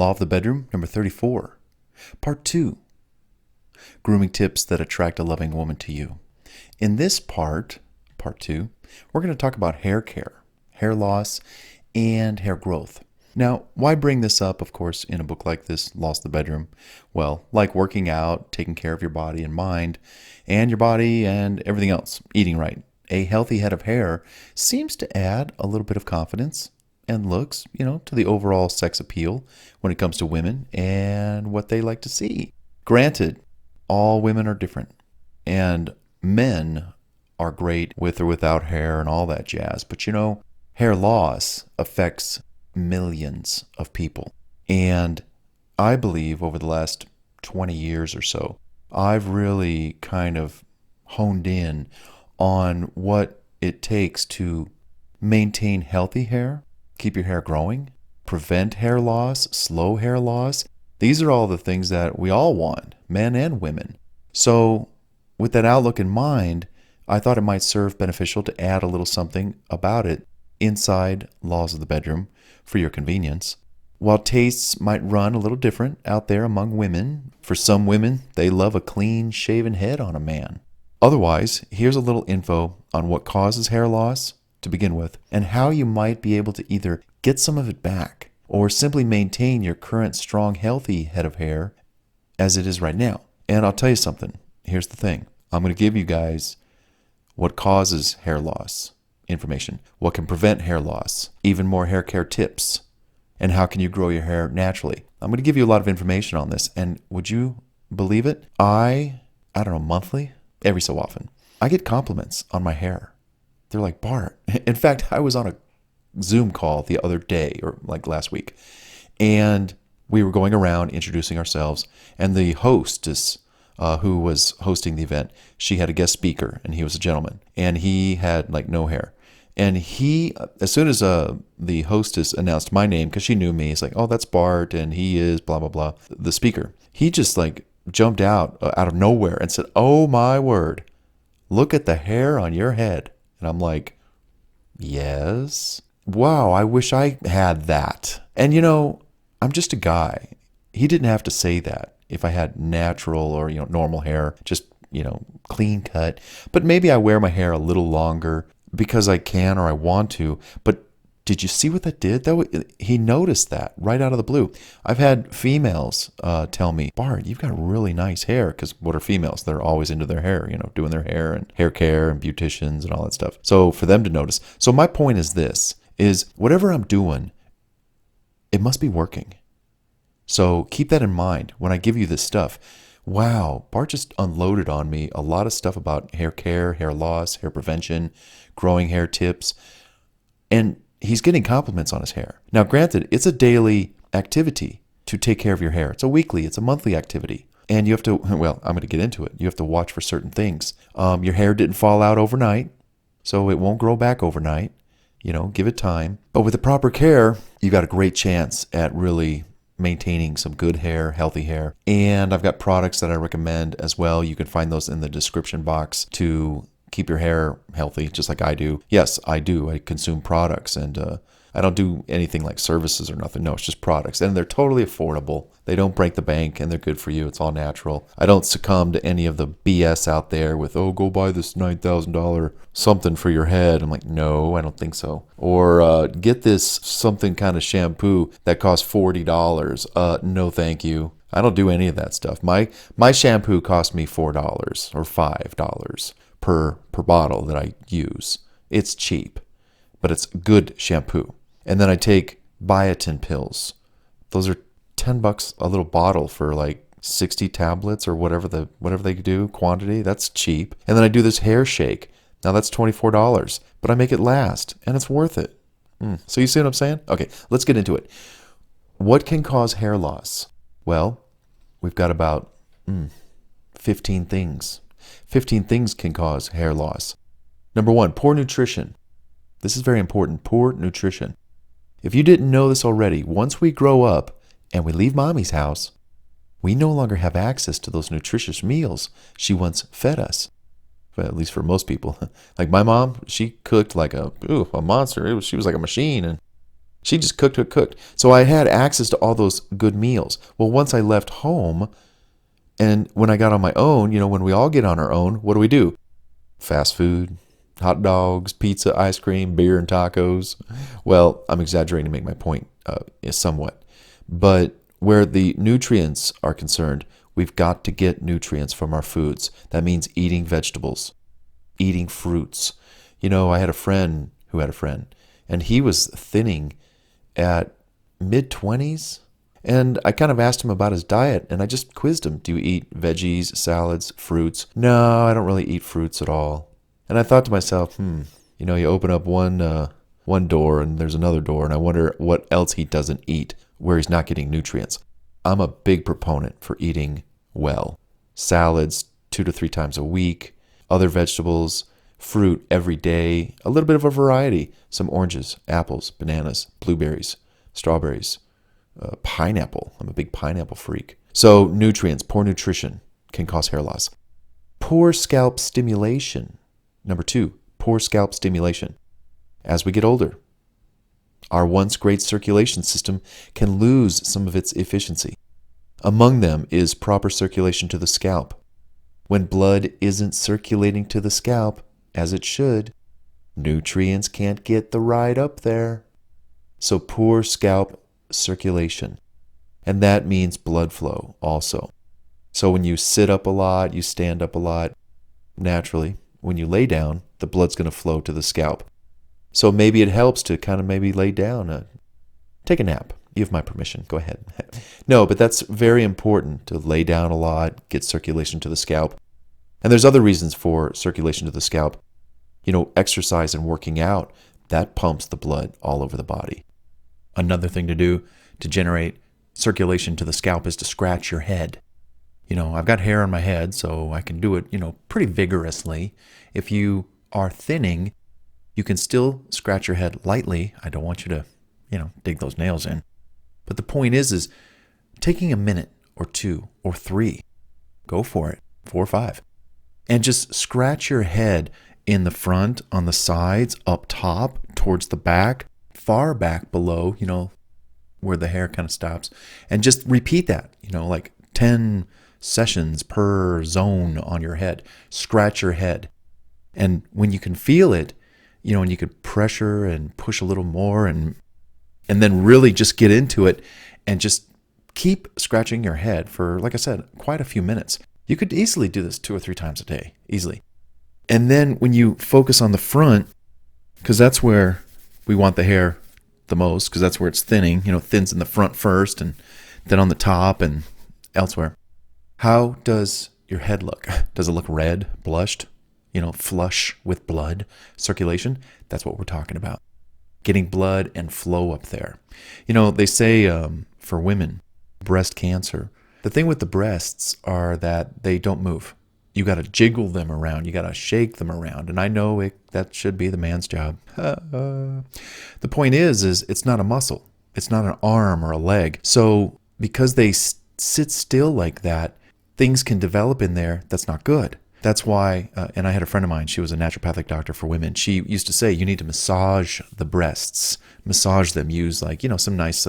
Law of the Bedroom, number 34. Part 2. Grooming tips that attract a loving woman to you. In this part 2, we're going to talk about hair care, hair loss, and hair growth. Now, why bring this up, of course, in a book like this, Law of the Bedroom? Well, like working out, taking care of your body and mind, and your body and everything else, eating right. A healthy head of hair seems to add a little bit of confidence and looks, to the overall sex appeal when it comes to women and what they like to see. Granted, all women are different, and men are great with or without hair and all that jazz. But hair loss affects millions of people. And I believe over the last 20 years or so, I've really kind of honed in on what it takes to maintain healthy hair, keep your hair growing, prevent hair loss, slow hair loss. These are all the things that we all want, men and women. So with that outlook in mind, I thought it might serve beneficial to add a little something about it inside Laws of the Bedroom for your convenience. While tastes might run a little different out there among women, for some women, they love a clean-shaven head on a man. Otherwise, here's a little info on what causes hair loss to begin with, and how you might be able to either get some of it back or simply maintain your current strong, healthy head of hair as it is right now. And I'll tell you something. Here's the thing. I'm going to give you guys what causes hair loss information, what can prevent hair loss, even more hair care tips, and how can you grow your hair naturally. I'm going to give you a lot of information on this, and would you believe it? I don't know, monthly, every so often, I get compliments on my hair. They're like, Bart. In fact, I was on a Zoom call the other day, or like last week, and we were going around introducing ourselves, and the hostess who was hosting the event, she had a guest speaker, and he was a gentleman, and he had like no hair. And he, as soon as the hostess announced my name, because she knew me, he's like, oh, that's Bart, and he is blah, blah, blah, the speaker. He just like jumped out of nowhere and said, oh my word, look at the hair on your head. And I'm like, yes. Wow, I wish I had that. And I'm just a guy. He didn't have to say that if I had natural or normal hair, just clean cut. But maybe I wear my hair a little longer because I can or I want to. But did you see what that did? He noticed that right out of the blue. I've had females tell me, Bart, you've got really nice hair. Because what are females? They're always into their hair, doing their hair and hair care and beauticians and all that stuff. So for them to notice. So my point is this, is whatever I'm doing, it must be working. So keep that in mind when I give you this stuff. Wow, Bart just unloaded on me a lot of stuff about hair care, hair loss, hair prevention, growing hair tips. And he's getting compliments on his hair. Now, granted, it's a daily activity to take care of your hair. It's a weekly, it's a monthly activity. And you have to, well, I'm going to get into it. You have to watch for certain things. Your hair didn't fall out overnight, so it won't grow back overnight. Give it time. But with the proper care, you got a great chance at really maintaining some good hair, healthy hair. And I've got products that I recommend as well. You can find those in the description box to keep your hair healthy, just like I do. Yes, I do. I consume products, and I don't do anything like services or nothing. No, it's just products. And they're totally affordable. They don't break the bank, and they're good for you. It's all natural. I don't succumb to any of the BS out there with, oh, go buy this $9,000 something for your head. I'm like, no, I don't think so. Or get this something kind of shampoo that costs $40. No, thank you. I don't do any of that stuff. My shampoo cost me $4 or $5 per bottle that I use. It's cheap, but it's good shampoo. And then I take biotin pills. Those are $10 a little bottle for like 60 tablets or whatever they do, quantity. That's cheap. And then I do this hair shake. Now that's $24, but I make it last, and it's worth it. So you see what I'm saying? Okay, let's get into it. What can cause hair loss? Well, we've got about 15 things. 15 things can cause hair loss. Number 1, poor nutrition. This is very important, poor nutrition. If you didn't know this already, once we grow up and we leave mommy's house, we no longer have access to those nutritious meals she once fed us. Well, at least for most people. Like my mom, she cooked like a monster. She was like a machine. And She just cooked. So I had access to all those good meals. Well, once I left home and when I got on my own, when we all get on our own, what do? Fast food, hot dogs, pizza, ice cream, beer, and tacos. Well, I'm exaggerating to make my point somewhat. But where the nutrients are concerned, we've got to get nutrients from our foods. That means eating vegetables, eating fruits. I had a friend who had a friend, and he was thinning at mid-20s. And I kind of asked him about his diet, and I just quizzed him. Do you eat veggies, salads, fruits? No, I don't really eat fruits at all. And I thought to myself, you open up one door and there's another door, and I wonder what else he doesn't eat where he's not getting nutrients. I'm a big proponent for eating well. Salads 2 to 3 times a week, other vegetables, fruit every day, a little bit of a variety, some oranges, apples, bananas, blueberries, strawberries, pineapple. I'm a big pineapple freak. So nutrients, poor nutrition can cause hair loss. Poor scalp stimulation. Number 2, poor scalp stimulation. As we get older, our once great circulation system can lose some of its efficiency. Among them is proper circulation to the scalp. When blood isn't circulating to the scalp, as it should, nutrients can't get the ride up there. So poor scalp circulation. And that means blood flow also. So when you sit up a lot, you stand up a lot, naturally, when you lay down, the blood's going to flow to the scalp. So maybe it helps to kind of maybe lay down, take a nap. You have my permission. Go ahead. No, but that's very important to lay down a lot, get circulation to the scalp. And there's other reasons for circulation to the scalp. Exercise and working out, that pumps the blood all over the body. Another thing to do to generate circulation to the scalp is to scratch your head. I've got hair on my head, so I can do it, pretty vigorously. If you are thinning, you can still scratch your head lightly. I don't want you to, dig those nails in. But the point is taking a minute or 2 or 3, go for it, 4 or 5, and just scratch your head in the front, on the sides, up top, towards the back, far back below, where the hair kind of stops. And just repeat that, like 10 sessions per zone on your head. Scratch your head. And when you can feel it, and you could pressure and push a little more and then really just get into it and just keep scratching your head for, like I said, quite a few minutes. You could easily do this 2 or 3 times a day, easily. And then when you focus on the front, because that's where we want the hair the most, because that's where it's thinning, thins in the front first and then on the top and elsewhere. How does your head look? Does it look red, blushed, flush with blood, circulation? That's what we're talking about. Getting blood and flow up there. They say for women, breast cancer, the thing with the breasts are that they don't move. You got to jiggle them around. You got to shake them around. And I know that should be the man's job. The point is it's not a muscle. It's not an arm or a leg. So because they sit still like that, things can develop in there that's not good. That's why, and I had a friend of mine, she was a naturopathic doctor for women. She used to say, you need to massage the breasts, massage them, use some nice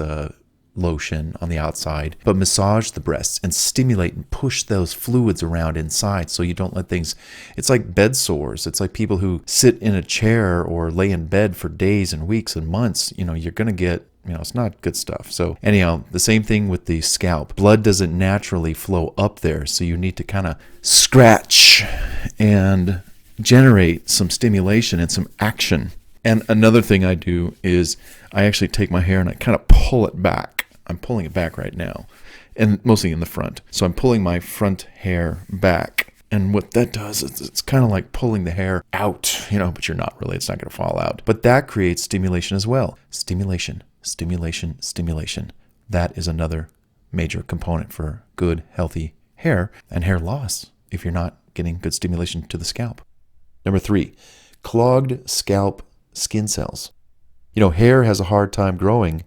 lotion on the outside, but massage the breasts and stimulate and push those fluids around inside so you don't let things, it's like bed sores. It's like people who sit in a chair or lay in bed for days and weeks and months, you're going to get, it's not good stuff. So anyhow, the same thing with the scalp. Blood doesn't naturally flow up there, so you need to kind of scratch and generate some stimulation and some action. And another thing I do is I actually take my hair and I kind of pull it back. I'm pulling it back right now, and mostly in the front. So I'm pulling my front hair back. And what that does is it's kind of like pulling the hair out, but you're not really. It's not going to fall out. But that creates stimulation as well. Stimulation. That is another major component for good, healthy hair and hair loss if you're not getting good stimulation to the scalp. Number 3, clogged scalp skin cells. Hair has a hard time growing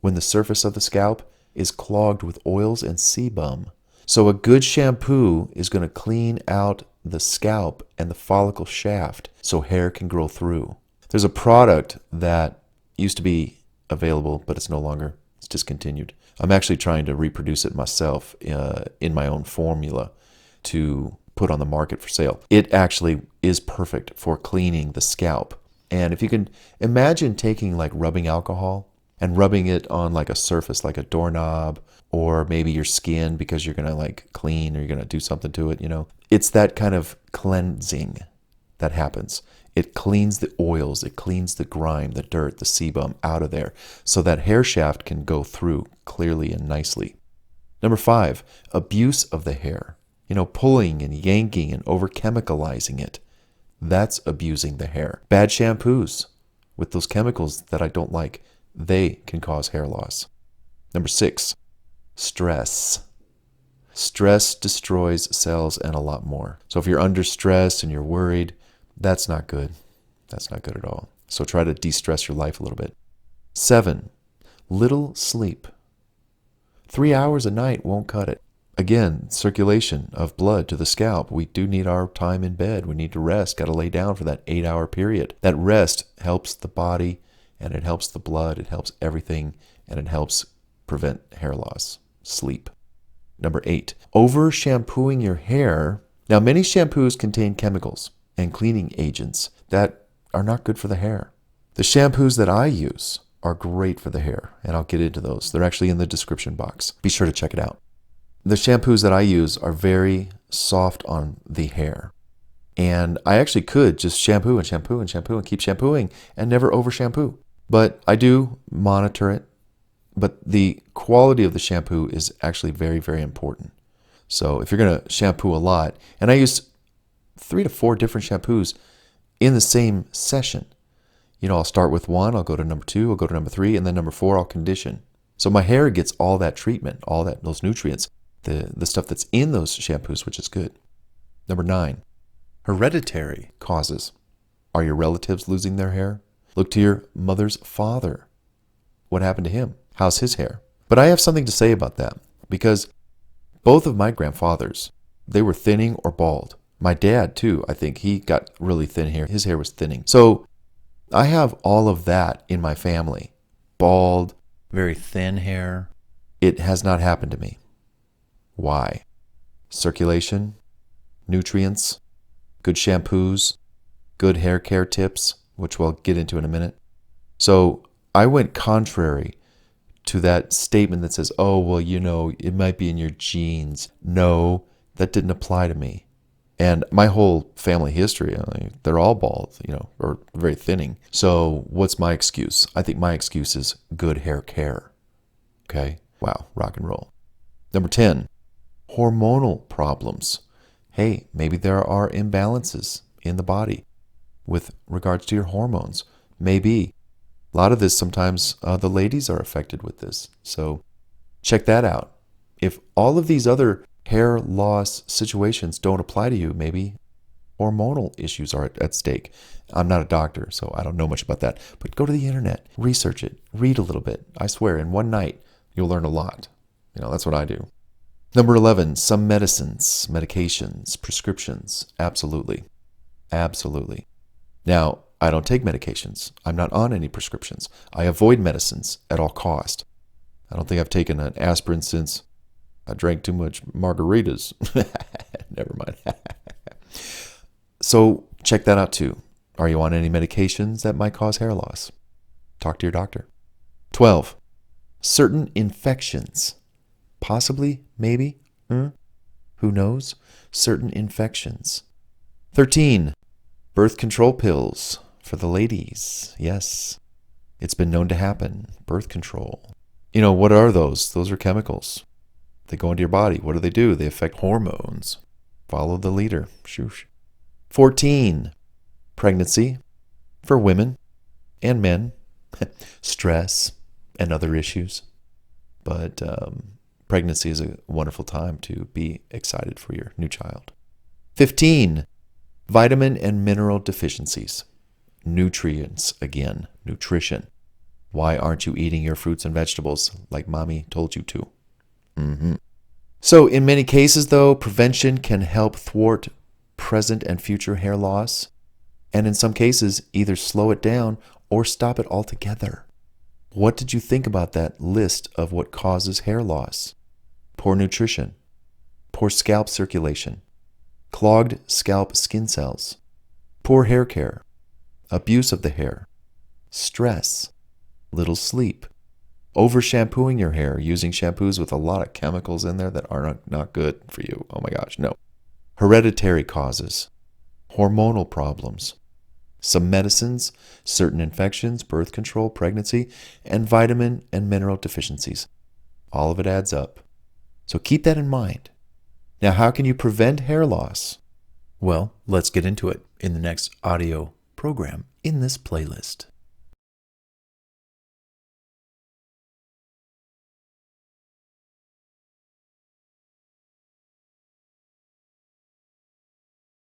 when the surface of the scalp is clogged with oils and sebum. So a good shampoo is going to clean out the scalp and the follicle shaft so hair can grow through. There's a product that used to be available, but it's no longer. It's discontinued. I'm actually trying to reproduce it myself in my own formula to put on the market for sale. It actually is perfect for cleaning the scalp. And if you can imagine taking like rubbing alcohol and rubbing it on like a surface, like a doorknob, or maybe your skin because you're going to like clean or you're going to do something to it, It's that kind of cleansing that happens. It cleans the oils, it cleans the grime, the dirt, the sebum out of there so that hair shaft can go through clearly and nicely. Number 5, abuse of the hair. Pulling and yanking and over-chemicalizing it. That's abusing the hair. Bad shampoos with those chemicals that I don't like, they can cause hair loss. Number 6, stress. Stress destroys cells and a lot more. So if you're under stress and you're worried, that's not good. That's not good at all. So try to de-stress your life a little bit. 7, little sleep. 3 hours a night won't cut it. Again, circulation of blood to the scalp. We do need our time in bed. We need to rest. Got to lay down for that 8-hour period. That rest helps the body and it helps the blood. It helps everything and it helps prevent hair loss. Sleep. Number 8, over shampooing your hair. Now, many shampoos contain chemicals and cleaning agents that are not good for the hair. The shampoos that I use are great for the hair, and I'll get into those. They're actually in the description box. Be sure to check it out. The shampoos that I use are very soft on the hair. And I actually could just shampoo and shampoo and shampoo and keep shampooing and never over shampoo. But I do monitor it. But the quality of the shampoo is actually very, very important. So if you're going to shampoo a lot, and I use 3 to 4 different shampoos in the same session. I'll start with 1, I'll go to number 2, I'll go to number 3, and then number 4, I'll condition. So my hair gets all that treatment, those nutrients, the stuff that's in those shampoos, which is good. Number 9, hereditary causes. Are your relatives losing their hair? Look to your mother's father. What happened to him? How's his hair? But I have something to say about that because both of my grandfathers, they were thinning or bald. My dad, too, I think he got really thin hair. His hair was thinning. So I have all of that in my family. Bald, very thin hair. It has not happened to me. Why? Circulation, nutrients, good shampoos, good hair care tips, which we'll get into in a minute. So I went contrary to that statement that says, oh, well, it might be in your genes. No, that didn't apply to me. And my whole family history, they're all bald, or very thinning. So what's my excuse? I think my excuse is good hair care. Okay? Wow, rock and roll. Number 10, hormonal problems. Hey, maybe there are imbalances in the body with regards to your hormones. Maybe. A lot of this, sometimes the ladies are affected with this. So check that out. If all of these other hair loss situations don't apply to you, maybe hormonal issues are at stake. I'm not a doctor, so I don't know much about that. But go to the internet, research it, read a little bit. I swear, in one night, you'll learn a lot. That's what I do. Number 11, some medicines, medications, prescriptions. Absolutely. Absolutely. Now, I don't take medications. I'm not on any prescriptions. I avoid medicines at all cost. I don't think I've taken an aspirin since I drank too much margaritas. Never mind. So check that out too. Are you on any medications that might cause hair loss? Talk to your doctor. 12, certain infections. Possibly, maybe, who knows? Certain infections. 13, birth control pills for the ladies. Yes, it's been known to happen. Birth control. What are those? Those are chemicals. They go into your body. What do? They affect hormones. Follow the leader. Shoosh. 14, pregnancy for women and men. Stress and other issues. But pregnancy is a wonderful time to be excited for your new child. 15, vitamin and mineral deficiencies. Nutrients again. Nutrition. Why aren't you eating your fruits and vegetables like mommy told you to? So in many cases, though, prevention can help thwart present and future hair loss, and in some cases, either slow it down or stop it altogether. What did you think about that list of what causes hair loss? Poor nutrition, poor scalp circulation, clogged scalp skin cells, poor hair care, abuse of the hair, stress, little sleep, over shampooing your hair, using shampoos with a lot of chemicals in there that are not good for you. Oh my gosh, no. Hereditary causes, hormonal problems, some medicines, certain infections, birth control, pregnancy, and vitamin and mineral deficiencies. All of it adds up. So keep that in mind. Now, how can you prevent hair loss? Well, let's get into it in the next audio program in this playlist.